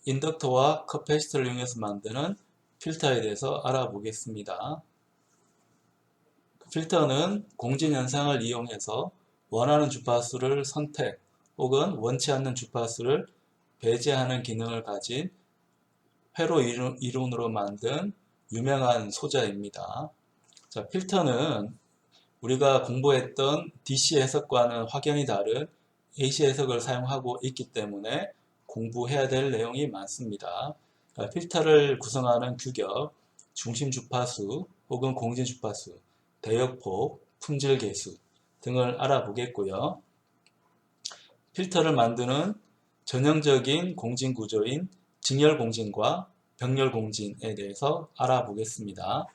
인덕터와 커패시터를 이용해서 만드는 필터에 대해서 알아보겠습니다. 필터는 공진현상을 이용해서 원하는 주파수를 선택 혹은 원치 않는 주파수를 배제하는 기능을 가진 회로 이론으로 만든 유명한 소자입니다. 자, 필터는 우리가 공부했던 DC 해석과는 확연히 다른 AC 해석을 사용하고 있기 때문에 공부해야 될 내용이 많습니다. 필터를 구성하는 규격, 중심 주파수 혹은 공진 주파수, 대역폭, 품질 계수 등을 알아보겠고요. 필터를 만드는 전형적인 공진 구조인 직렬 공진과 병렬 공진에 대해서 알아보겠습니다.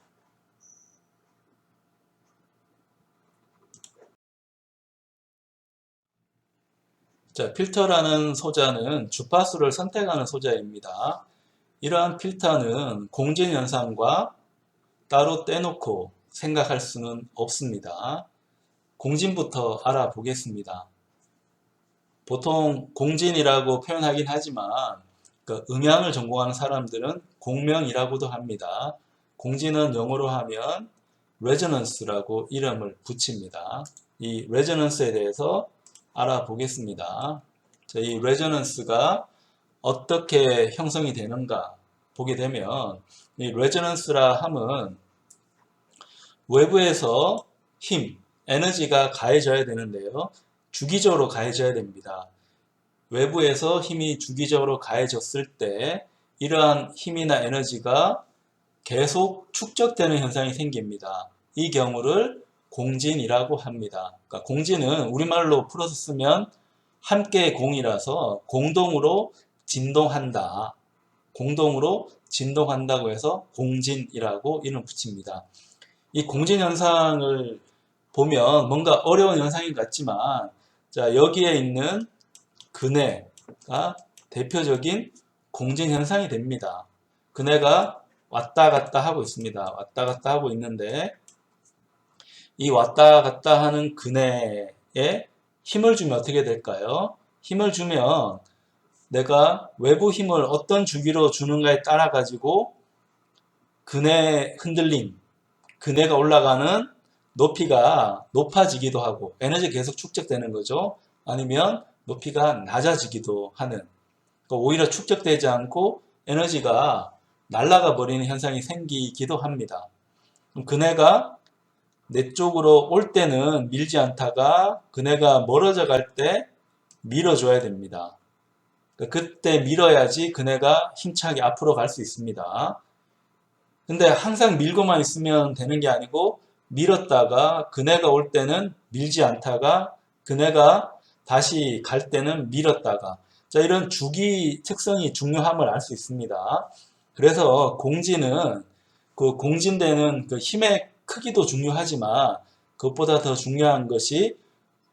자, 필터라는 소자는 주파수를 선택하는 소자입니다. 이러한 필터는 공진 현상과 따로 떼놓고 생각할 수는 없습니다. 공진부터 알아보겠습니다. 보통 공진이라고 표현하긴 하지만 음향을 전공하는 사람들은 공명이라고도 합니다. 공진은 영어로 하면 레저넌스라고 이름을 붙입니다. 이 레저넌스에 대해서 알아보겠습니다. 이 레저넌스가 어떻게 형성이 되는가 보게 되면 이 레저넌스라 함은 외부에서 힘, 에너지가 가해져야 되는데요. 주기적으로 가해져야 됩니다. 외부에서 힘이 주기적으로 가해졌을 때 이러한 힘이나 에너지가 계속 축적되는 현상이 생깁니다. 이 경우를 공진이라고 합니다. 그러니까 공진은 우리말로 풀어서 쓰면 함께 공이라서 공동으로 진동한다. 공동으로 진동한다고 해서 공진이라고 이름 붙입니다. 이 공진 현상을 보면 뭔가 어려운 현상인 것 같지만 자, 여기에 있는 근해가 대표적인 공진 현상이 됩니다. 근해가 왔다 갔다 하고 있습니다. 왔다 갔다 하고 있는데 이 왔다 갔다 하는 근해에 힘을 주면 어떻게 될까요? 힘을 주면 내가 외부 힘을 어떤 주기로 주는가에 따라 가지고 근해 흔들림, 근해가 올라가는 높이가 높아지기도 하고 에너지가 계속 축적되는 거죠. 아니면 높이가 낮아지기도 하는, 그러니까 오히려 축적되지 않고 에너지가 날아가 버리는 현상이 생기기도 합니다. 그럼 근해가 내 쪽으로 올 때는 밀지 않다가 근해가 멀어져 갈 때 밀어줘야 됩니다. 그때 밀어야지 근해가 힘차게 앞으로 갈 수 있습니다. 근데 항상 밀고만 있으면 되는 게 아니고 밀었다가 근해가 올 때는 밀지 않다가 근해가 다시 갈 때는 밀었다가, 자, 이런 주기 특성이 중요함을 알 수 있습니다. 그래서 공진은 그 공진되는 그 힘의 크기도 중요하지만 그것보다 더 중요한 것이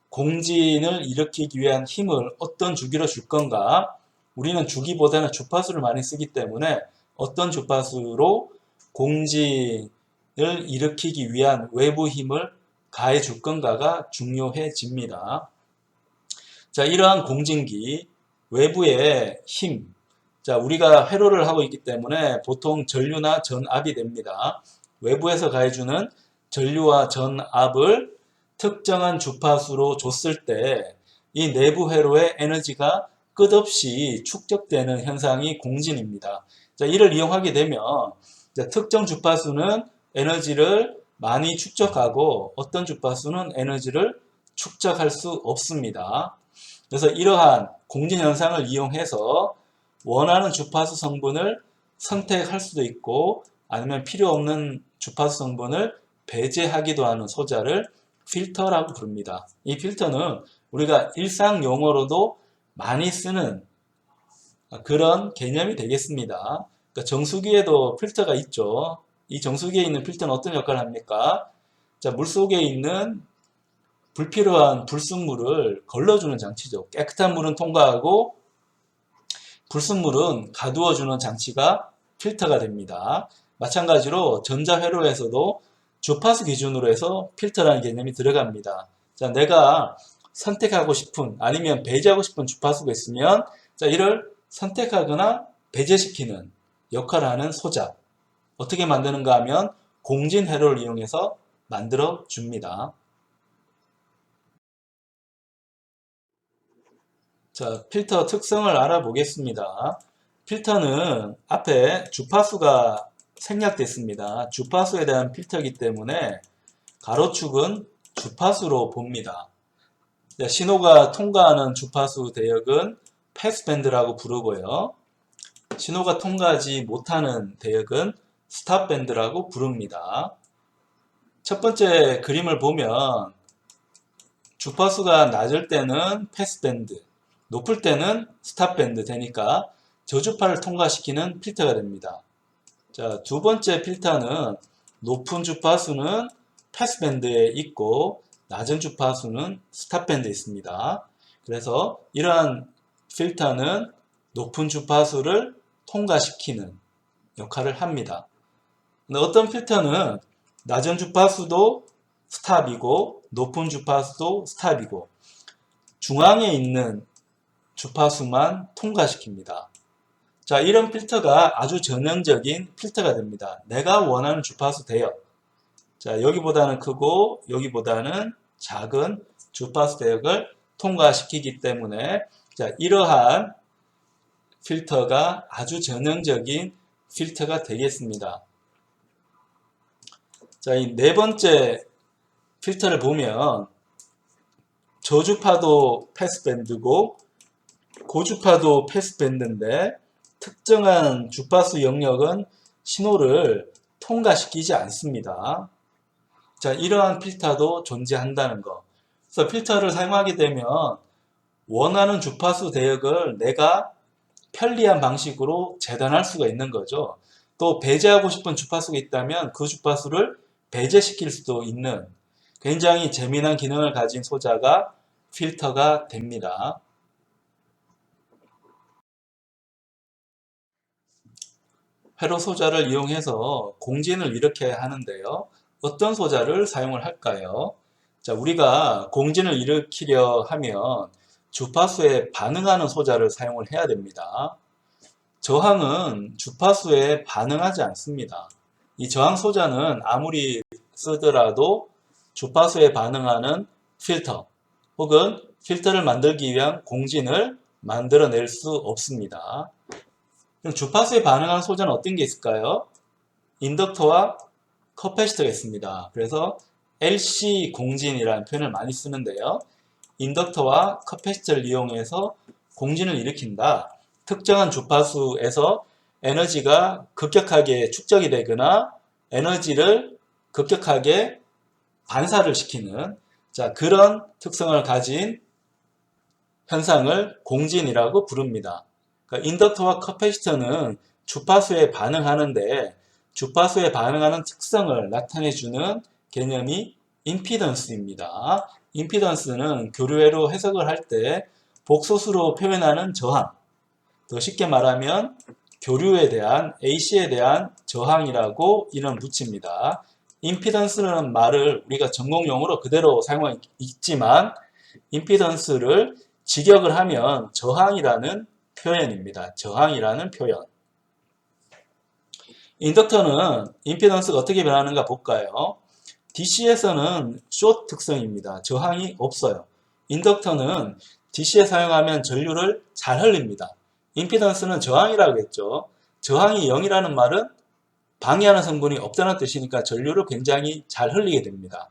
공진을 일으키기 위한 힘을 어떤 주기로 줄 건가. 우리는 주기보다는 주파수를 많이 쓰기 때문에 어떤 주파수로 공진을 일으키기 위한 외부 힘을 가해 줄 건가가 중요해집니다. 자, 이러한 공진기, 외부의 힘. 자, 우리가 회로를 하고 있기 때문에 보통 전류나 전압이 됩니다. 외부에서 가해주는 전류와 전압을 특정한 주파수로 줬을 때 이 내부 회로의 에너지가 끝없이 축적되는 현상이 공진입니다. 자, 이를 이용하게 되면 특정 주파수는 에너지를 많이 축적하고 어떤 주파수는 에너지를 축적할 수 없습니다. 그래서 이러한 공진 현상을 이용해서 원하는 주파수 성분을 선택할 수도 있고 아니면 필요 없는 주파수 성분을 배제하기도 하는 소자를 필터라고 부릅니다. 이 필터는 우리가 일상 용어로도 많이 쓰는 그런 개념이 되겠습니다. 그러니까 정수기에도 필터가 있죠. 이 정수기에 있는 필터는 어떤 역할을 합니까? 자, 물속에 있는 불필요한 불순물을 걸러주는 장치죠. 깨끗한 물은 통과하고 불순물은 가두어주는 장치가 필터가 됩니다. 마찬가지로 전자회로에서도 주파수 기준으로 해서 필터라는 개념이 들어갑니다. 자, 내가 선택하고 싶은 아니면 배제하고 싶은 주파수가 있으면 자, 이를 선택하거나 배제시키는 역할을 하는 소자. 어떻게 만드는가 하면 공진 회로를 이용해서 만들어 줍니다. 자, 필터 특성을 알아보겠습니다. 필터는 앞에 주파수가 생략됐습니다. 주파수에 대한 필터이기 때문에 가로축은 주파수로 봅니다. 신호가 통과하는 주파수 대역은 패스밴드라고 부르고요. 신호가 통과하지 못하는 대역은 스탑밴드라고 부릅니다. 첫 번째 그림을 보면 주파수가 낮을 때는 패스밴드, 높을 때는 스탑밴드 되니까 저주파를 통과시키는 필터가 됩니다. 자, 두 번째 필터는 높은 주파수는 패스밴드에 있고 낮은 주파수는 스탑밴드에 있습니다. 그래서 이러한 필터는 높은 주파수를 통과시키는 역할을 합니다. 어떤 필터는 낮은 주파수도 스탑이고 높은 주파수도 스탑이고 중앙에 있는 주파수만 통과시킵니다. 자, 이런 필터가 아주 전형적인 필터가 됩니다. 내가 원하는 주파수 대역. 자, 여기보다는 크고 여기보다는 작은 주파수 대역을 통과시키기 때문에 자, 이러한 필터가 아주 전형적인 필터가 되겠습니다. 자, 이 네 번째 필터를 보면 저주파도 패스밴드고 고주파도 패스밴드인데 특정한 주파수 영역은 신호를 통과시키지 않습니다. 자, 이러한 필터도 존재한다는 거. 그래서 필터를 사용하게 되면 원하는 주파수 대역을 내가 편리한 방식으로 재단할 수가 있는 거죠. 또 배제하고 싶은 주파수가 있다면 그 주파수를 배제시킬 수도 있는 굉장히 재미난 기능을 가진 소자가 필터가 됩니다. 회로 소자를 이용해서 공진을 이렇게 하는데요. 어떤 소자를 사용을 할까요? 자, 우리가 공진을 일으키려 하면 주파수에 반응하는 소자를 사용을 해야 됩니다. 저항은 주파수에 반응하지 않습니다. 이 저항 소자는 아무리 쓰더라도 주파수에 반응하는 필터 혹은 필터를 만들기 위한 공진을 만들어낼 수 없습니다. 그럼 주파수에 반응하는 소자는 어떤 게 있을까요? 인덕터와 커패시터가 있습니다. 그래서 LC 공진이라는 표현을 많이 쓰는데요. 인덕터와 커패시터를 이용해서 공진을 일으킨다. 특정한 주파수에서 에너지가 급격하게 축적이 되거나 에너지를 급격하게 반사를 시키는 자, 그런 특성을 가진 현상을 공진이라고 부릅니다. 그러니까 인덕터와 커패시터는 주파수에 반응하는데 주파수에 반응하는 특성을 나타내주는 개념이 임피던스입니다. 임피던스는 교류회로 해석을 할 때 복소수로 표현하는 저항, 더 쉽게 말하면 교류에 대한 AC에 대한 저항이라고 이름 붙입니다. 임피던스라는 말을 우리가 전공용어로 그대로 사용하고 있지만 임피던스를 직역을 하면 저항이라는 표현입니다. 저항이라는 표현. 인덕터는 임피던스가 어떻게 변하는가 볼까요? DC에서는 숏 특성입니다. 저항이 없어요. 인덕터는 DC에 사용하면 전류를 잘 흘립니다. 임피던스는 저항이라고 했죠. 저항이 0이라는 말은 방해하는 성분이 없다는 뜻이니까 전류를 굉장히 잘 흘리게 됩니다.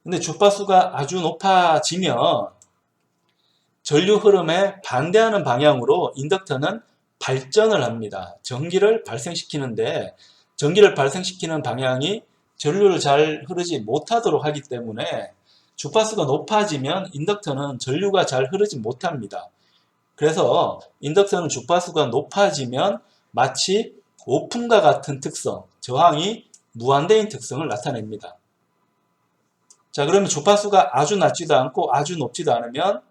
근데 주파수가 아주 높아지면 전류 흐름에 반대하는 방향으로 인덕터는 발전을 합니다. 전기를 발생시키는데 전기를 발생시키는 방향이 전류를 잘 흐르지 못하도록 하기 때문에 주파수가 높아지면 인덕터는 전류가 잘 흐르지 못합니다. 그래서 인덕터는 주파수가 높아지면 마치 오픈과 같은 특성, 저항이 무한대인 특성을 나타냅니다. 자, 그러면 주파수가 아주 낮지도 않고 아주 높지도 않으면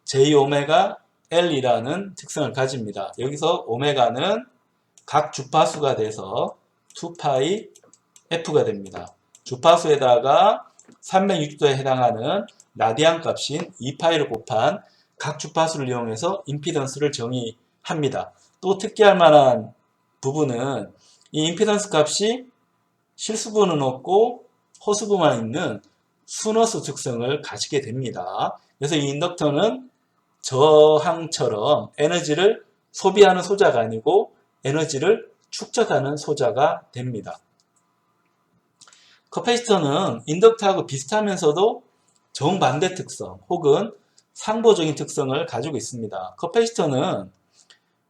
J오메가 L이라는 특성을 가집니다. 여기서 오메가는 각 주파수가 돼서 2파이 F가 됩니다. 주파수에다가 360도에 해당하는 라디안 값인 2파이를 곱한 각 주파수를 이용해서 임피던스를 정의하면 합니다. 또 특기할 만한 부분은 이 임피던스 값이 실수분은 없고 허수부만 있는 순허수 특성을 가지게 됩니다. 그래서 이 인덕터는 저항처럼 에너지를 소비하는 소자가 아니고 에너지를 축적하는 소자가 됩니다. 커패시터는 인덕터하고 비슷하면서도 정반대 특성 혹은 상보적인 특성을 가지고 있습니다. 커패시터는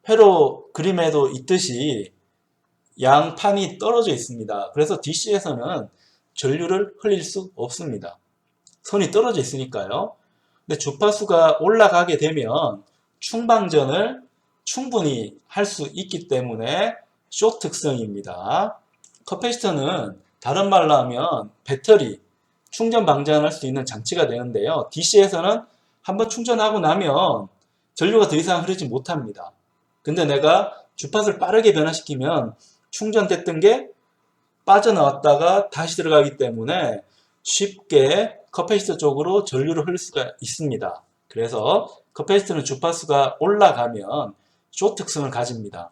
회로 그림에도 있듯이 양판이 떨어져 있습니다. 그래서 DC에서는 전류를 흘릴 수 없습니다. 선이 떨어져 있으니까요. 근데 주파수가 올라가게 되면 충방전을 충분히 할 수 있기 때문에 숏 특성입니다. 커패시터는 다른 말로 하면 배터리, 충전 방전할 수 있는 장치가 되는데요. DC에서는 한번 충전하고 나면 전류가 더 이상 흐르지 못합니다. 근데 내가 주파수를 빠르게 변화시키면 충전됐던 게 빠져나왔다가 다시 들어가기 때문에 쉽게 커패시터 쪽으로 전류를 흘릴 수가 있습니다. 그래서 커패시터는 주파수가 올라가면 숏 특성을 가집니다.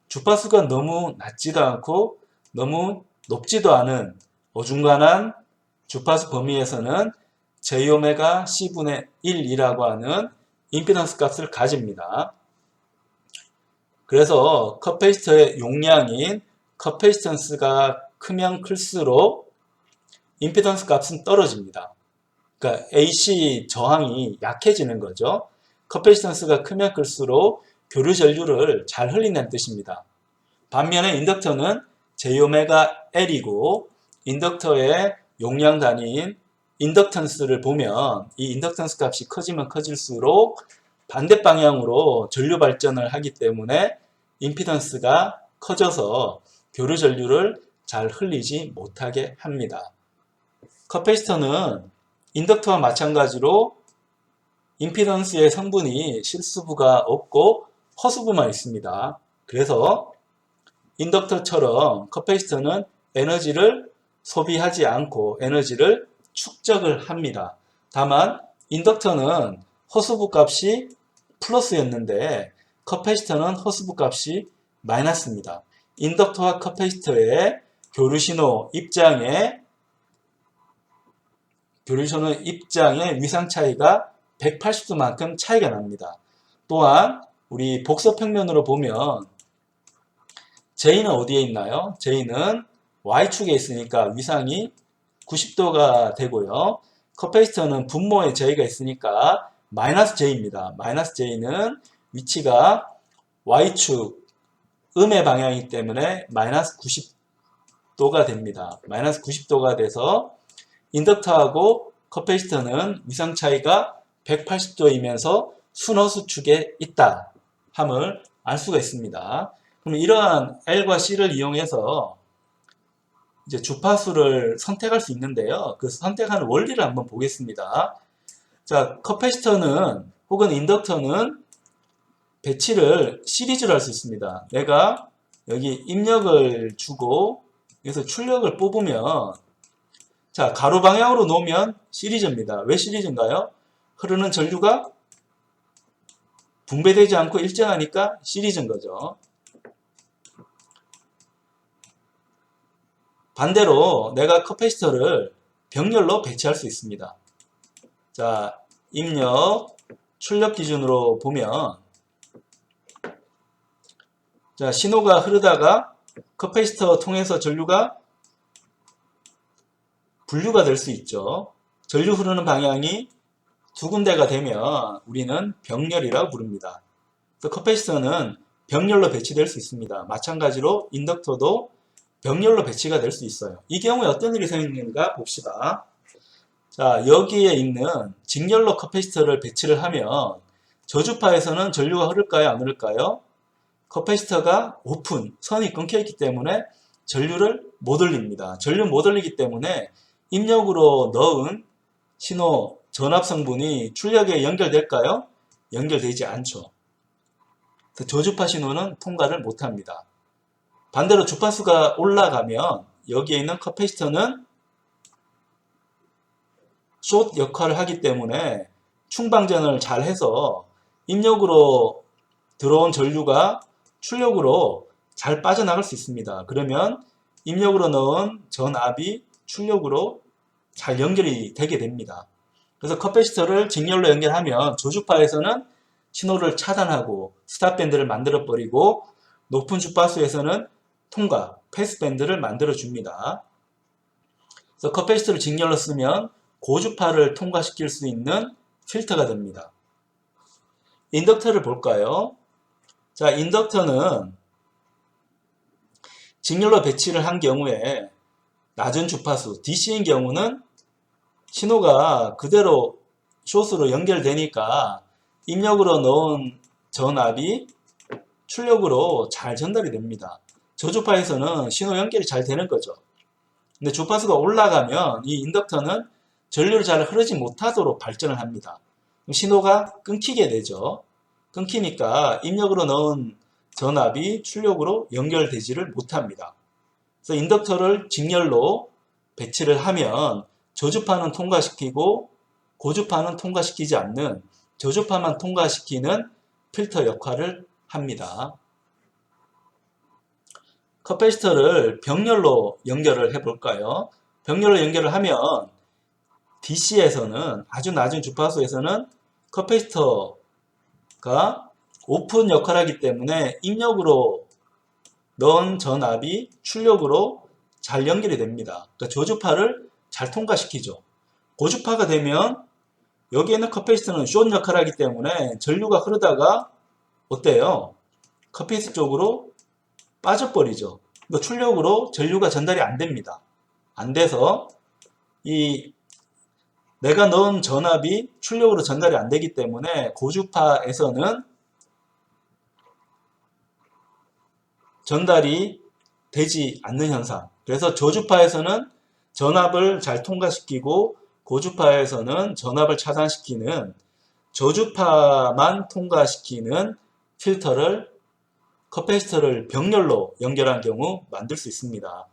주파수가 너무 낮지도 않고 너무 높지도 않은 어중간한 주파수 범위에서는 J오메가 C분의 1이라고 하는 임피던스 값을 가집니다. 그래서 커패시터의 용량인 커패시턴스가 크면 클수록 임피던스 값은 떨어집니다. 그러니까 AC 저항이 약해지는 거죠. 커패시턴스가 크면 클수록 교류 전류를 잘 흘린다는 뜻입니다. 반면에 인덕터는 J오메가 L이고 인덕터의 용량 단위인 인덕턴스를 보면 이 인덕턴스 값이 커지면 커질수록 반대 방향으로 전류 발전을 하기 때문에 임피던스가 커져서 교류 전류를 잘 흘리지 못하게 합니다. 커패시터는 인덕터와 마찬가지로 임피던스의 성분이 실수부가 없고 허수부만 있습니다. 그래서 인덕터처럼 커패시터는 에너지를 소비하지 않고 에너지를 축적을 합니다. 다만 인덕터는 허수부 값이 플러스였는데 커패시터는 허수부 값이 마이너스입니다. 인덕터와 커패시터의 교류신호 입장의 위상 차이가 180도만큼 차이가 납니다. 또한 우리 복서평면으로 보면 J는 어디에 있나요? J는 Y축에 있으니까 위상이 90도가 되고요. 커패시터는 분모에 J가 있으니까 마이너스 J입니다. 마이너스 J는 위치가 Y축 음의 방향이기 때문에 마이너스 90도가 됩니다. 마이너스 90도가 돼서 인덕터하고 커패시터는 위상 차이가 180도이면서 순허수축에 있다 함을 알 수가 있습니다. 그럼 이러한 L과 C를 이용해서 이제 주파수를 선택할 수 있는데요. 그 선택하는 원리를 한번 보겠습니다. 자, 커패시터는 혹은 인덕터는 배치를 시리즈로 할 수 있습니다. 내가 여기 입력을 주고 여기서 출력을 뽑으면 자, 가로 방향으로 놓으면 시리즈입니다. 왜 시리즈인가요? 흐르는 전류가 분배되지 않고 일정하니까 시리즈인 거죠. 반대로 내가 커패시터를 병렬로 배치할 수 있습니다. 자, 입력, 출력 기준으로 보면 자, 신호가 흐르다가 커패시터 통해서 전류가 분류가 될 수 있죠. 전류 흐르는 방향이 두 군데가 되면 우리는 병렬이라고 부릅니다. 그래서 커패시터는 병렬로 배치될 수 있습니다. 마찬가지로 인덕터도 병렬로 배치가 될 수 있어요. 이 경우에 어떤 일이 생기는가 봅시다. 자, 여기에 있는 직렬로 커패시터를 배치를 하면 저주파에서는 전류가 흐를까요? 안 흐를까요? 커패시터가 오픈, 선이 끊겨있기 때문에 전류를 못 올립니다. 전류 못 올리기 때문에 입력으로 넣은 신호 전압 성분이 출력에 연결될까요? 연결되지 않죠. 저주파 신호는 통과를 못합니다. 반대로 주파수가 올라가면 여기에 있는 커패시터는 숏 역할을 하기 때문에 충방전을 잘 해서 입력으로 들어온 전류가 출력으로 잘 빠져나갈 수 있습니다. 그러면 입력으로 넣은 전압이 출력으로 잘 연결이 되게 됩니다. 그래서 커패시터를 직렬로 연결하면 조주파에서는 신호를 차단하고 스탑밴드를 만들어 버리고 높은 주파수에서는 통과, 패스밴드를 만들어 줍니다. 그래서 커패시터를 직렬로 쓰면 고주파를 통과시킬 수 있는 필터가 됩니다. 인덕터를 볼까요? 자, 인덕터는 직렬로 배치를 한 경우에 낮은 주파수, DC인 경우는 신호가 그대로 숏으로 연결되니까 입력으로 넣은 전압이 출력으로 잘 전달이 됩니다. 저주파에서는 신호 연결이 잘 되는 거죠. 근데 주파수가 올라가면 이 인덕터는 전류를 잘 흐르지 못하도록 발전을 합니다. 그럼 신호가 끊기게 되죠. 끊기니까 입력으로 넣은 전압이 출력으로 연결되지를 못합니다. 그래서 인덕터를 직렬로 배치를 하면 저주파는 통과시키고 고주파는 통과시키지 않는 저주파만 통과시키는 필터 역할을 합니다. 커패시터를 병렬로 연결을 해볼까요? 병렬로 연결을 하면 DC에서는 아주 낮은 주파수에서는 커패시터가 오픈 역할을 하기 때문에 입력으로 넣은 전압이 출력으로 잘 연결이 됩니다. 그러니까 저주파를 잘 통과시키죠. 고주파가 되면 여기에는 커패시터는 숏 역할을 하기 때문에 전류가 흐르다가 어때요? 커패시터 쪽으로 빠져버리죠. 그러니까 출력으로 전류가 전달이 안 됩니다. 안 돼서 내가 넣은 전압이 출력으로 전달이 안 되기 때문에 고주파에서는 전달이 되지 않는 현상. 그래서 저주파에서는 전압을 잘 통과시키고 고주파에서는 전압을 차단시키는 저주파만 통과시키는 필터를 커패시터를 병렬로 연결한 경우 만들 수 있습니다.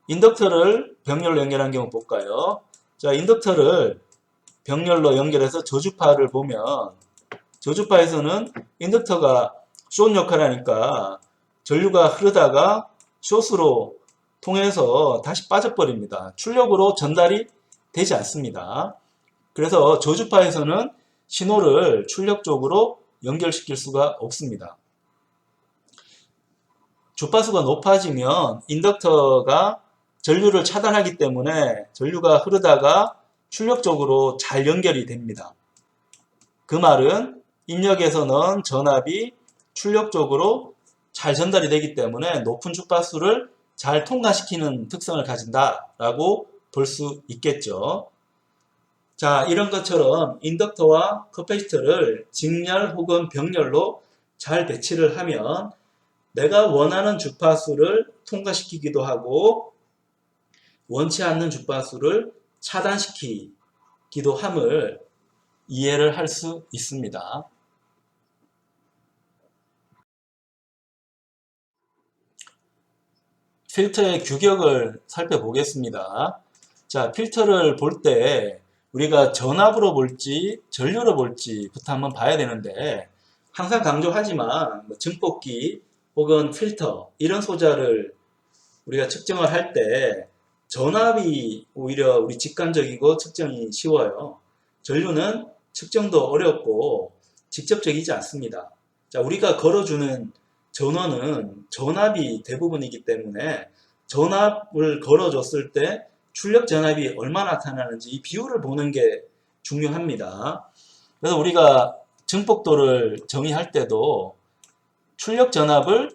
인덕터를 병렬로 연결한 경우 볼까요? 자, 인덕터를 병렬로 연결해서 저주파를 보면 저주파에서는 인덕터가 숏 역할을 하니까 전류가 흐르다가 숏으로 통해서 다시 빠져버립니다. 출력으로 전달이 되지 않습니다. 그래서 저주파에서는 신호를 출력 쪽으로 연결시킬 수가 없습니다. 주파수가 높아지면 인덕터가 전류를 차단하기 때문에 전류가 흐르다가 출력 쪽으로 잘 연결이 됩니다. 그 말은 입력에서 넣은 전압이 출력 쪽으로 잘 전달이 되기 때문에 높은 주파수를 잘 통과시키는 특성을 가진다라고 볼 수 있겠죠. 자, 이런 것처럼 인덕터와 커패시터를 직렬 혹은 병렬로 잘 배치를 하면 내가 원하는 주파수를 통과시키기도 하고 원치 않는 주파수를 차단시키기도 함을 이해를 할 수 있습니다. 필터의 규격을 살펴보겠습니다. 자, 필터를 볼 때 우리가 전압으로 볼지 전류로 볼지부터 한번 봐야 되는데 항상 강조하지만 증폭기 혹은 필터 이런 소자를 우리가 측정을 할 때 전압이 오히려 우리 직관적이고 측정이 쉬워요. 전류는 측정도 어렵고 직접적이지 않습니다. 자, 우리가 걸어주는 전원은 전압이 대부분이기 때문에 전압을 걸어줬을 때 출력 전압이 얼마나 나타나는지 이 비율을 보는 게 중요합니다. 그래서 우리가 증폭도를 정의할 때도 출력 전압을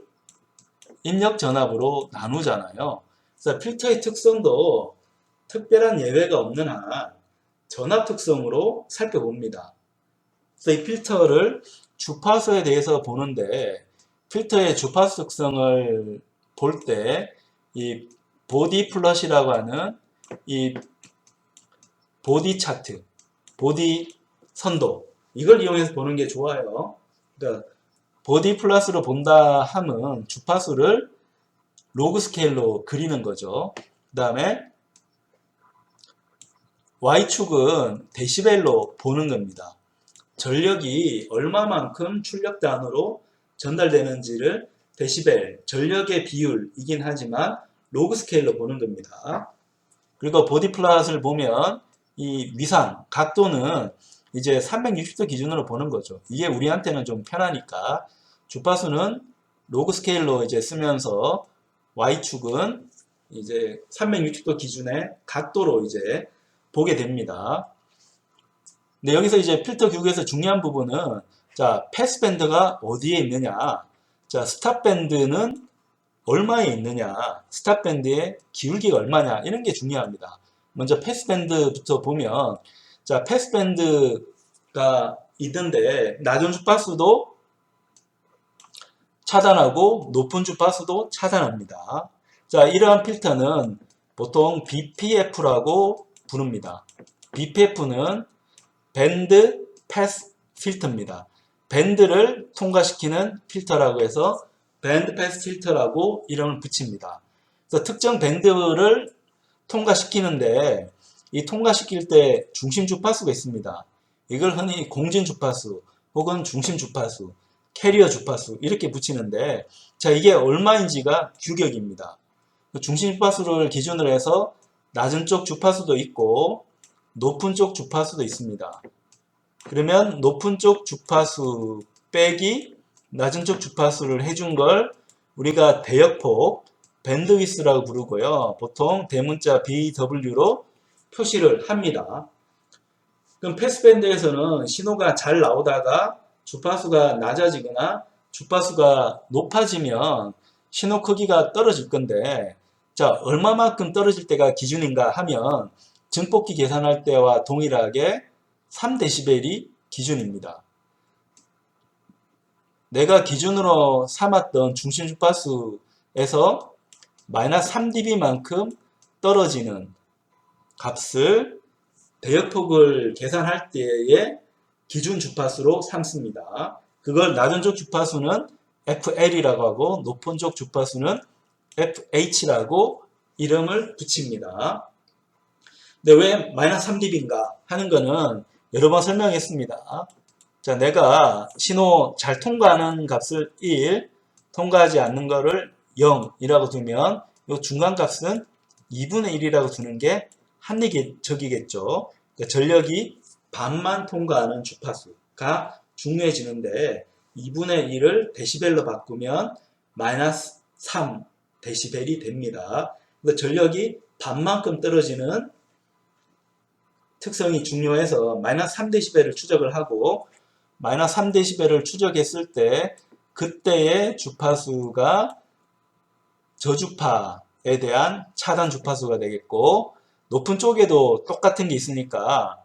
입력 전압으로 나누잖아요. 그래서 필터의 특성도 특별한 예외가 없는 한 전압 특성으로 살펴봅니다. 그래서 이 필터를 주파수에 대해서 보는데 필터의 주파수 특성을 볼 때 이 보디 플롯이라고 하는 이 보디 차트, 보디 선도 이걸 이용해서 보는 게 좋아요. 그러니까 보디 플러스로 본다 함은 주파수를 로그 스케일로 그리는 거죠. 그 다음에 Y축은 데시벨로 보는 겁니다. 전력이 얼마만큼 출력단으로 전달되는지를 데시벨, 전력의 비율이긴 하지만 로그 스케일로 보는 겁니다. 그리고 보디 플롯을 보면 이 위상, 각도는 이제 360도 기준으로 보는 거죠. 이게 우리한테는 좀 편하니까 주파수는 로그 스케일로 이제 쓰면서 Y축은 이제 360도 기준의 각도로 이제 보게 됩니다. 근데 여기서 이제 필터 교육에서 중요한 부분은 자, 패스밴드가 어디에 있느냐, 자, 스탑밴드는 얼마에 있느냐, 스탑밴드의 기울기가 얼마냐, 이런 게 중요합니다. 먼저 패스밴드부터 보면 자, 패스밴드가 있는데 낮은 주파수도 차단하고 높은 주파수도 차단합니다. 자, 이러한 필터는 보통 BPF라고 부릅니다. BPF는 밴드 패스 필터입니다. 밴드를 통과시키는 필터라고 해서 밴드 패스 필터라고 이름을 붙입니다. 그래서 특정 밴드를 통과시키는데 이 통과시킬 때 중심 주파수가 있습니다. 이걸 흔히 공진 주파수 혹은 중심 주파수, 캐리어 주파수 이렇게 붙이는데 자, 이게 얼마인지가 규격입니다. 중심 주파수를 기준으로 해서 낮은 쪽 주파수도 있고 높은 쪽 주파수도 있습니다. 그러면 높은 쪽 주파수 빼기 낮은 쪽 주파수를 해준 걸 우리가 대역폭 밴드위스라고 부르고요. 보통 대문자 BW로 표시를 합니다. 그럼 패스밴드에서는 신호가 잘 나오다가 주파수가 낮아지거나 주파수가 높아지면 신호 크기가 떨어질 건데 자, 얼마만큼 떨어질 때가 기준인가 하면 증폭기 계산할 때와 동일하게 3dB이 기준입니다. 내가 기준으로 삼았던 중심 주파수에서 마이너스 3dB만큼 떨어지는 값을 대역폭을 계산할 때의 기준 주파수로 삼습니다. 그걸 낮은 쪽 주파수는 FL이라고 하고 높은 쪽 주파수는 FH라고 이름을 붙입니다. 근데 왜 마이너스 3dB인가 하는 거는 여러 번 설명했습니다. 자, 내가 신호 잘 통과하는 값을 1, 통과하지 않는 거를 0이라고 두면 이 중간 값은 2분의 1이라고 두는 게 합리적이겠죠. 그러니까 전력이 반만 통과하는 주파수가 중요해지는데 2분의 1을 데시벨로 바꾸면 마이너스 3 데시벨이 됩니다. 그러니까 전력이 반만큼 떨어지는 특성이 중요해서 마이너스 3dB를 추적을 하고 마이너스 3dB를 추적했을 때 그때의 주파수가 저주파에 대한 차단 주파수가 되겠고 높은 쪽에도 똑같은 게 있으니까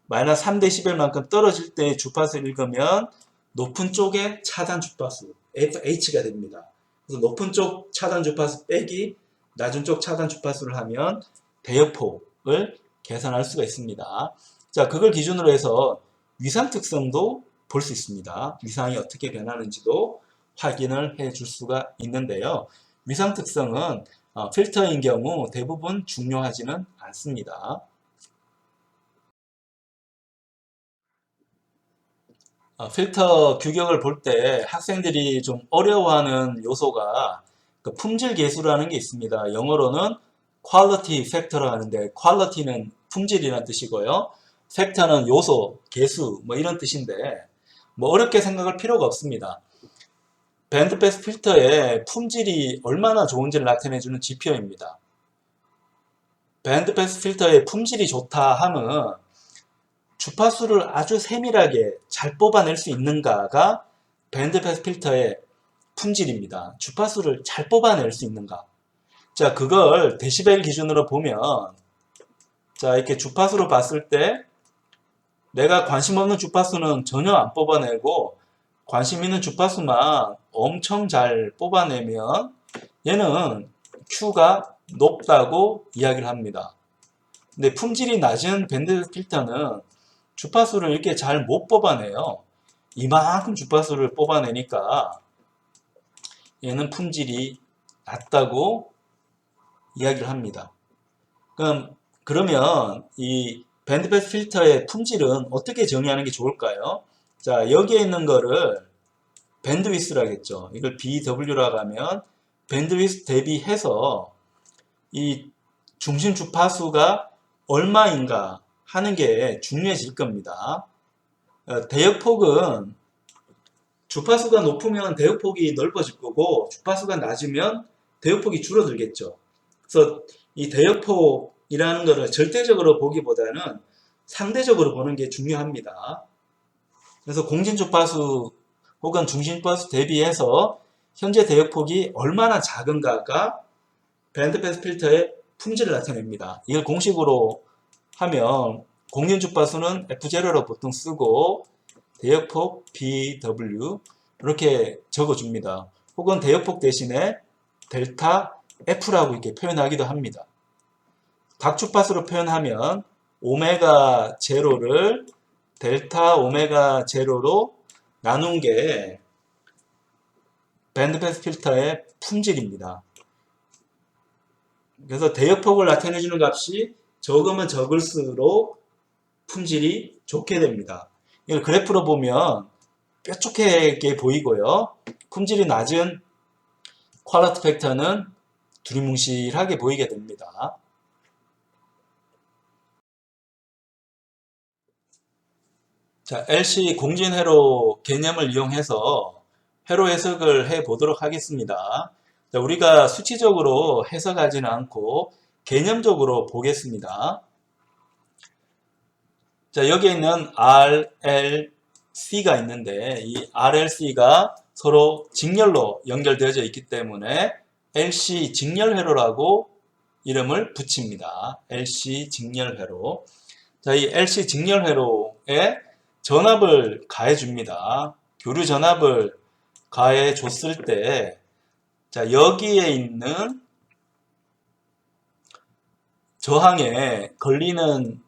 마이너스 3dB만큼 떨어질 때의 주파수를 읽으면 높은 쪽의 차단 주파수 FH가 됩니다. 그래서 높은 쪽 차단 주파수 빼기 낮은 쪽 차단 주파수를 하면 대역폭을 계산할 수가 있습니다. 자, 그걸 기준으로 해서 위상 특성도 볼 수 있습니다. 위상이 어떻게 변하는지도 확인을 해 줄 수가 있는데요. 위상 특성은 필터인 경우 대부분 중요하지는 않습니다. 필터 규격을 볼 때 학생들이 좀 어려워하는 요소가 그 품질 계수라는 게 있습니다. 영어로는 quality factor라고 하는데 quality는 품질이라는 뜻이고요. 팩터는 요소, 계수 뭐 이런 뜻인데 뭐 어렵게 생각할 필요가 없습니다. 밴드패스 필터의 품질이 얼마나 좋은지를 나타내주는 지표입니다. 밴드패스 필터의 품질이 좋다 하면 주파수를 아주 세밀하게 잘 뽑아낼 수 있는가가 밴드패스 필터의 품질입니다. 주파수를 잘 뽑아낼 수 있는가. 자, 그걸 데시벨 기준으로 보면 자, 이렇게 주파수로 봤을 때 내가 관심 없는 주파수는 전혀 안 뽑아내고 관심 있는 주파수만 엄청 잘 뽑아내면 얘는 Q가 높다고 이야기를 합니다. 근데 품질이 낮은 밴드 필터는 주파수를 이렇게 잘 못 뽑아내요. 이만큼 주파수를 뽑아내니까 얘는 품질이 낮다고 이야기를 합니다. 그러면 이 밴드패스 필터의 품질은 어떻게 정의하는 게 좋을까요? 자, 여기에 있는 거를 밴드위스라겠죠. 이걸 BW라고 하면 밴드위스 대비해서 이 중심 주파수가 얼마인가 하는 게 중요해질 겁니다. 대역폭은 주파수가 높으면 대역폭이 넓어질 거고 주파수가 낮으면 대역폭이 줄어들겠죠. 그래서 이 대역폭이라는 것을 절대적으로 보기보다는 상대적으로 보는 게 중요합니다. 그래서 공진 주파수 혹은 중심 주파수 대비해서 현재 대역폭이 얼마나 작은가가 밴드패스 필터의 품질을 나타냅니다. 이걸 공식으로 하면 공진 주파수는 F0로 보통 쓰고 대역폭 BW 이렇게 적어줍니다. 혹은 대역폭 대신에 델타 F라고 이렇게 표현하기도 합니다. 각 주파수로 표현하면 오메가 제로를 델타 오메가 제로로 나눈 게 밴드패스 필터의 품질입니다. 그래서 대역폭을 나타내주는 값이 적으면 적을수록 품질이 좋게 됩니다. 이걸 그래프로 보면 뾰족하게 보이고요. 품질이 낮은 퀄러티 팩터는 두리뭉실하게 보이게 됩니다. 자, LC 공진 회로 개념을 이용해서 회로 해석을 해 보도록 하겠습니다. 자, 우리가 수치적으로 해석하지는 않고 개념적으로 보겠습니다. 자, 여기에 있는 RLC가 있는데 이 RLC가 서로 직렬로 연결되어져 있기 때문에 LC 직렬회로라고 이름을 붙입니다. LC 직렬회로. 자, 이 LC 직렬회로에 전압을 가해줍니다. 교류 전압을 가해줬을 때, 자, 여기에 있는 저항에 걸리는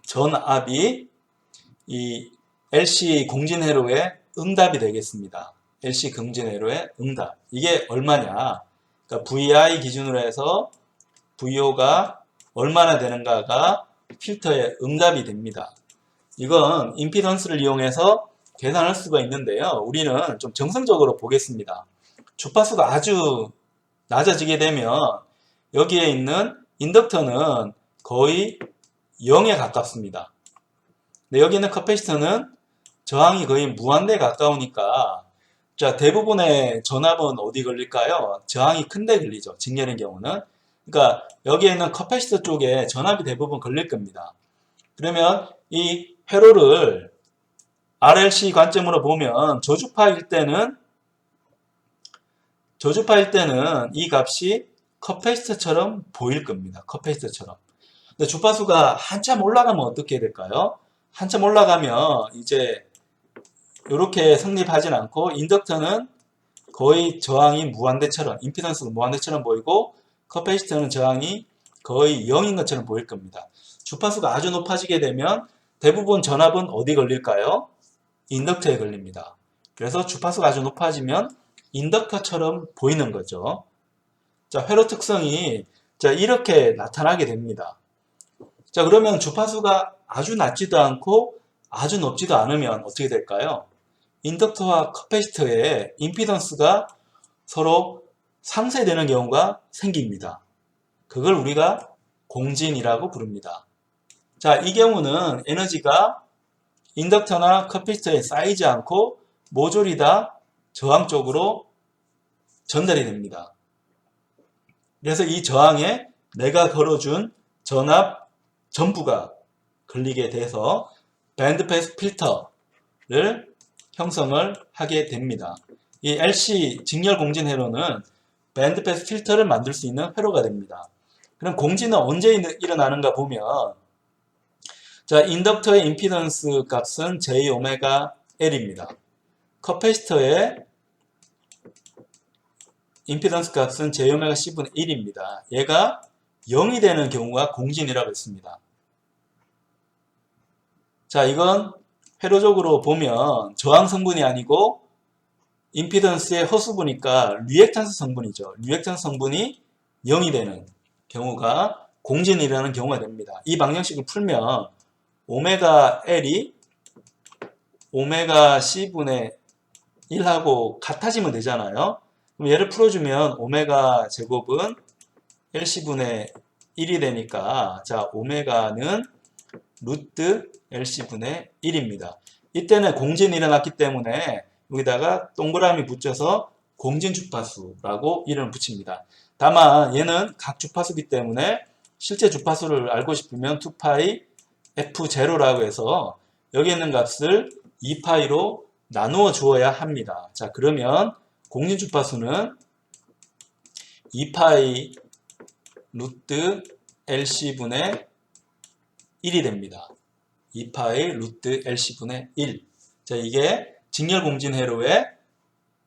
전압이 이 LC 공진회로의 응답이 되겠습니다. LC 공진회로의 응답. 이게 얼마냐? 그러니까 VI 기준으로 해서 VO가 얼마나 되는가가 필터의 응답이 됩니다. 이건 임피던스를 이용해서 계산할 수가 있는데요. 우리는 좀 정성적으로 보겠습니다. 주파수가 아주 낮아지게 되면 여기에 있는 인덕터는 거의 0에 가깝습니다. 근데 여기 있는 커패시터는 저항이 거의 무한대에 가까우니까 자, 대부분의 전압은 어디 걸릴까요? 저항이 큰데 걸리죠. 직렬인 경우는. 그러니까 여기에 있는 커패시터 쪽에 전압이 대부분 걸릴 겁니다. 그러면 이 회로를 RLC 관점으로 보면 저주파일 때는 이 값이 커패시터처럼 보일 겁니다. 커패시터처럼. 근데 주파수가 한참 올라가면 어떻게 될까요? 한참 올라가면 이제 이렇게 성립하진 않고 인덕터는 거의 저항이 무한대처럼, 임피던스가 무한대처럼 보이고 커패시터는 저항이 거의 0인 것처럼 보일 겁니다. 주파수가 아주 높아지게 되면 대부분 전압은 어디 걸릴까요? 인덕터에 걸립니다. 그래서 주파수가 아주 높아지면 인덕터처럼 보이는 거죠. 자, 회로 특성이 자, 이렇게 나타나게 됩니다. 자, 그러면 주파수가 아주 낮지도 않고 아주 높지도 않으면 어떻게 될까요? 인덕터와 커패시터의 임피던스가 서로 상쇄되는 경우가 생깁니다. 그걸 우리가 공진이라고 부릅니다. 자, 이 경우는 에너지가 인덕터나 커패시터에 쌓이지 않고 모조리 다 저항 쪽으로 전달이 됩니다. 그래서 이 저항에 내가 걸어준 전압 전부가 걸리게 돼서 밴드패스 필터를 형성을 하게 됩니다. 이 LC 직렬 공진 회로는 밴드패스 필터를 만들 수 있는 회로가 됩니다. 그럼 공진은 언제 일어나는가 보면 자, 인덕터의 임피던스 값은 JωL입니다. 커패시터의 임피던스 값은 JωC분의 1입니다. 얘가 0이 되는 경우가 공진이라고 했습니다. 자, 이건 회로적으로 보면 저항 성분이 아니고 임피던스의 허수부니까 리액턴스 성분이죠. 리액턴스 성분이 0이 되는 경우가 공진이 일어나는 경우가 됩니다. 이 방정식을 풀면 오메가 L이 오메가 C분의 1하고 같아지면 되잖아요. 그럼 얘를 풀어주면 오메가 제곱은 LC분의 1이 되니까 자 오메가는 루트 LC분의 1입니다. 이때는 공진이 일어났기 때문에 여기다가 동그라미 붙여서 공진 주파수라고 이름을 붙입니다. 다만 얘는 각 주파수이기 때문에 실제 주파수를 알고 싶으면 2파이 F0라고 해서 여기 있는 값을 2파이로 나누어 주어야 합니다. 자 그러면 공진 주파수는 2파이 루트 LC분의 1이 됩니다. 2파이 루트 LC분의 1. 자, 이게 직렬 공진 회로의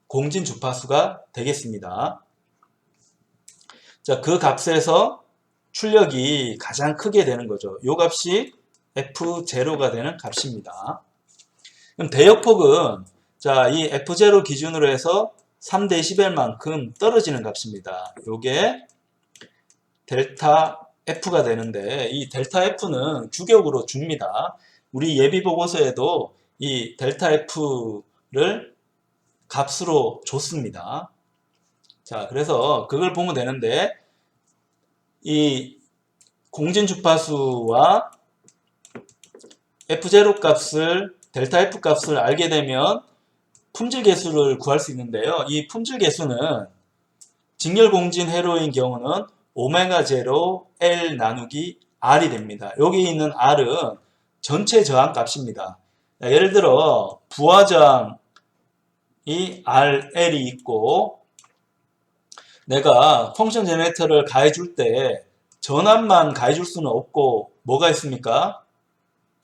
공진 주파수가 되겠습니다. 자, 그 값에서 출력이 가장 크게 되는 거죠. 이 값이 F0가 되는 값입니다. 그럼 대역폭은 자, 이 F0 기준으로 해서 3dB만큼 떨어지는 값입니다. 요게 델타 F가 되는데 이 델타 F는 규격으로 줍니다. 우리 예비 보고서에도 이 델타 F를 값으로 줬습니다. 자, 그래서 그걸 보면 되는데 이 공진 주파수와 F0 값을 델타 F 값을 알게 되면 품질 계수를 구할 수 있는데요. 이 품질 계수는 직렬 공진 회로인 경우는 오메가 제로 L 나누기 R이 됩니다. 여기 있는 R은 전체 저항 값입니다. 예를 들어 부하 저항이 RL이 있고 내가 펑션 제너레이터를 가해줄 때 전압만 가해줄 수는 없고 뭐가 있습니까?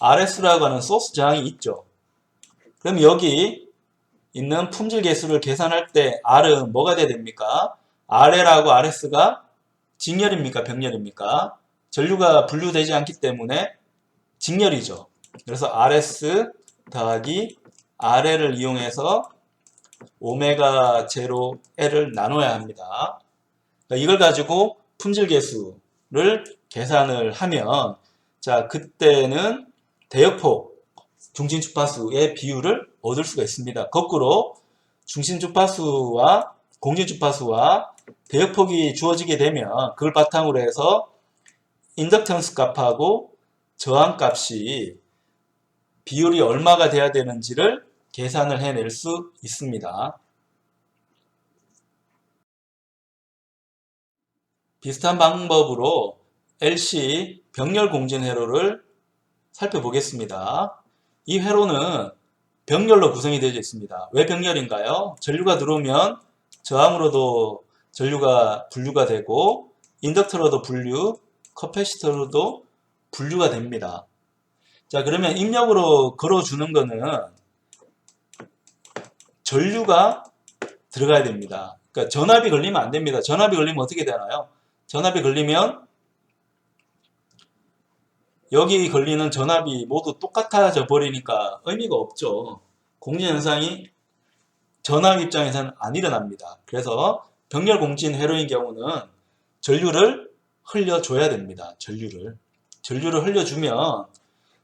RS라고 하는 소스 저항이 있죠. 그럼 여기 있는 품질 계수를 계산할 때 R은 뭐가 돼야 됩니까? RL하고 RS가 직렬입니까? 병렬입니까? 전류가 분류되지 않기 때문에 직렬이죠. 그래서 RS 더하기 RL을 이용해서 오메가 제로 L을 나눠야 합니다. 그러니까 이걸 가지고 품질 계수를 계산을 하면 자 그때는 대역폭 중심 주파수의 비율을 얻을 수가 있습니다. 거꾸로 중심 주파수와 공진 주파수와 대역폭이 주어지게 되면 그걸 바탕으로 해서 인덕턴스 값하고 저항 값이 비율이 얼마가 돼야 되는지를 계산을 해낼 수 있습니다. 비슷한 방법으로 LC 병렬 공진 회로를 살펴보겠습니다. 이 회로는 병렬로 구성이 되어 있습니다. 왜 병렬인가요? 전류가 들어오면 저항으로도 전류가 분류가 되고 인덕터로도 분류, 커패시터로도 분류가 됩니다. 자 그러면 입력으로 걸어주는 거는 전류가 들어가야 됩니다. 그러니까 전압이 걸리면 안 됩니다. 전압이 걸리면 어떻게 되나요? 전압이 걸리면 여기 걸리는 전압이 모두 똑같아져 버리니까 의미가 없죠. 공진 현상이 전압 입장에서는 안 일어납니다. 그래서 병렬 공진 회로인 경우는 전류를 흘려줘야 됩니다. 전류를 흘려주면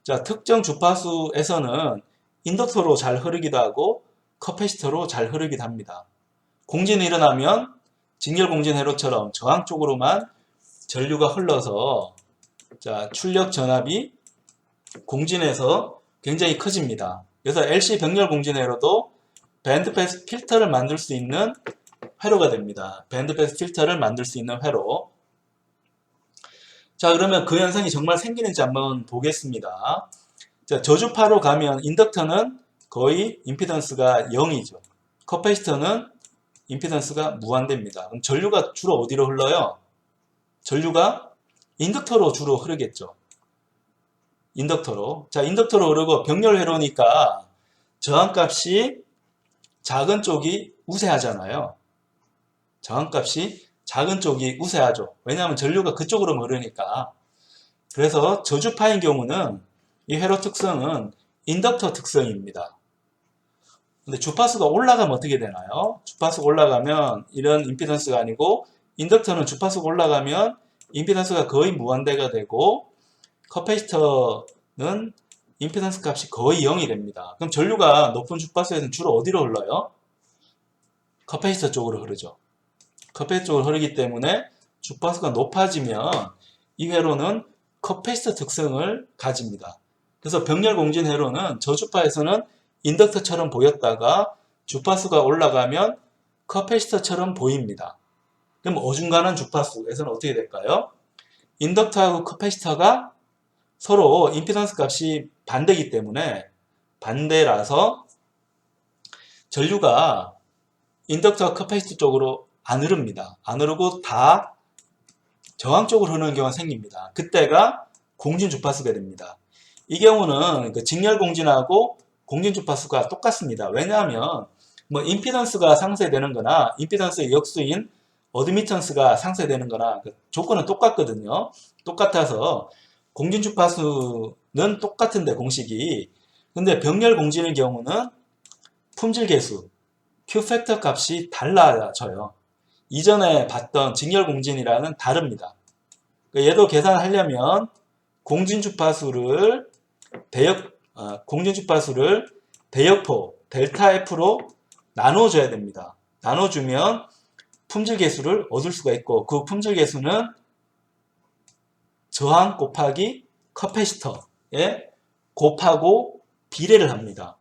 자 특정 주파수에서는 인덕터로 잘 흐르기도 하고 커패시터로 잘 흐르기도 합니다. 공진이 일어나면 직렬 공진 회로처럼 저항 쪽으로만 전류가 흘러서 자 출력 전압이 공진에서 굉장히 커집니다. 그래서 LC 병렬 공진 회로도 밴드패스 필터를 만들 수 있는 회로가 됩니다. 밴드패스 필터를 만들 수 있는 회로. 자 그러면 그 현상이 정말 생기는지 한번 보겠습니다. 자 저주파로 가면 인덕터는 거의 임피던스가 0이죠. 커패시터는 임피던스가 무한대입니다. 그럼 전류가 주로 어디로 흘러요? 전류가 인덕터로 주로 흐르겠죠. 인덕터로. 자 인덕터로 흐르고 병렬 회로니까 저항값이 작은 쪽이 우세하잖아요. 저항값이 작은 쪽이 우세하죠. 왜냐하면 전류가 그쪽으로 흐르니까. 그래서 저주파인 경우는 이 회로 특성은 인덕터 특성입니다. 근데 주파수가 올라가면 어떻게 되나요? 주파수가 올라가면 이런 임피던스가 아니고 인덕터는 주파수가 올라가면 임피던스가 거의 무한대가 되고 커패시터는 임피던스 값이 거의 0이 됩니다. 그럼 전류가 높은 주파수에서는 주로 어디로 흘러요? 커패시터 쪽으로 흐르죠. 커패시터 쪽으로 흐르기 때문에 주파수가 높아지면 이 회로는 커패시터 특성을 가집니다. 그래서 병렬 공진 회로는 저주파에서는 인덕터처럼 보였다가 주파수가 올라가면 커패시터처럼 보입니다. 그럼 어중간한 주파수에서는 어떻게 될까요? 인덕터하고 커패시터가 서로 임피던스 값이 반대이기 때문에 반대라서 전류가 인덕터 커패시터 쪽으로 안 흐릅니다. 안 흐르고 다 저항 쪽으로 흐르는 경우가 생깁니다. 그때가 공진 주파수가 됩니다. 이 경우는 그 직렬 공진하고 공진 주파수가 똑같습니다. 왜냐하면 뭐 임피던스가 상쇄되는 거나 임피던스의 역수인 어드미턴스가 상쇄되는 거나 그 조건은 똑같거든요. 똑같아서 공진 주파수는 똑같은데 공식이 근데 병렬 공진의 경우는 품질 계수 Q 팩터 값이 달라져요. 이전에 봤던 직렬 공진이랑은 다릅니다. 얘도 계산하려면 공진 주파수를 대역포 델타 F로 나눠줘야 됩니다. 나눠주면 품질 계수를 얻을 수가 있고 그 품질 계수는 저항 곱하기 커패시터에 곱하고 비례를 합니다.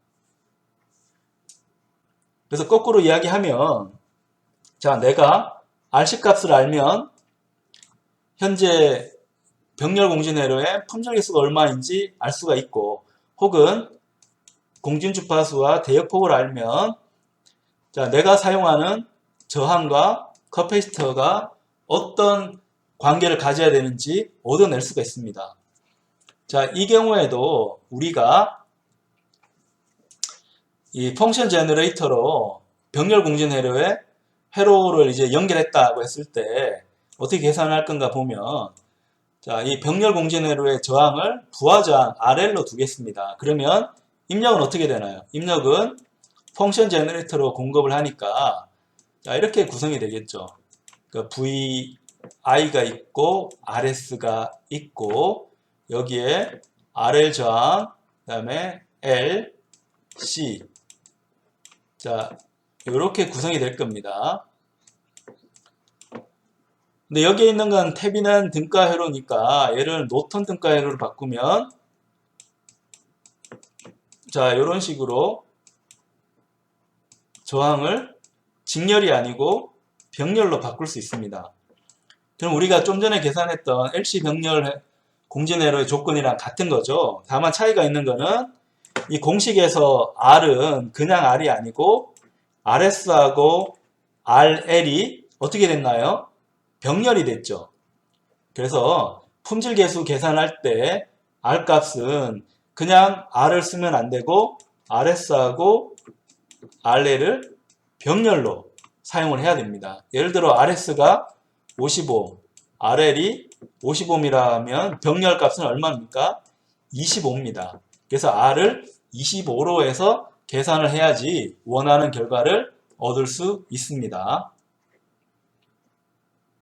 그래서 거꾸로 이야기하면 자, 내가 RC 값을 알면 현재 병렬 공진 회로의 품질 계수가 얼마인지 알 수가 있고 혹은 공진 주파수와 대역폭을 알면 자, 내가 사용하는 저항과 커패시터가 어떤 관계를 가져야 되는지 얻어낼 수가 있습니다. 자, 이 경우에도 우리가 이 펑션 제너레이터로 병렬 공진 회로를 이제 연결했다고 했을 때 어떻게 계산할 건가 보면 자, 이 병렬 공진 회로의 저항을 부하 저항 RL로 두겠습니다. 그러면 입력은 어떻게 되나요? 입력은 펑션 제너레이터로 공급을 하니까 자, 이렇게 구성이 되겠죠. 그러니까 VI가 있고 RS가 있고 여기에 RL 저항 그다음에 L, C 자, 이렇게 구성이 될 겁니다. 근데 여기에 있는 건 태비난 등가 회로니까 얘를 노턴 등가 회로로 바꾸면 자, 이런 식으로 저항을 직렬이 아니고 병렬로 바꿀 수 있습니다. 그럼 우리가 좀 전에 계산했던 LC 병렬 공진 회로의 조건이랑 같은 거죠. 다만 차이가 있는 거는 이 공식에서 R은 그냥 R이 아니고 RS하고 RL이 어떻게 됐나요? 병렬이 됐죠. 그래서 품질 계수 계산할 때 R 값은 그냥 R을 쓰면 안 되고 RS하고 RL을 병렬로 사용을 해야 됩니다. 예를 들어 RS가 55, RL이 55이라면 병렬 값은 얼마입니까? 25입니다. 그래서 R을 25로 해서 계산을 해야지 원하는 결과를 얻을 수 있습니다.